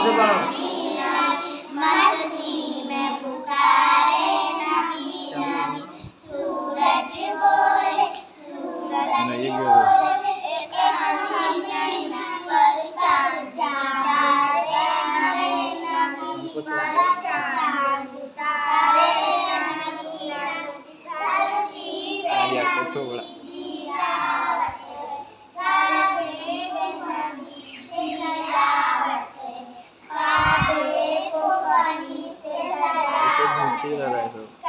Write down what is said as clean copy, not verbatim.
जवाब मस्ती में पुकारे नबी नबी सूरज बोले एक महीने पर चांद सितारे नबी नबी चांद सितारे नबी नबी धरती पे नबी सब नीचे रहा है सब।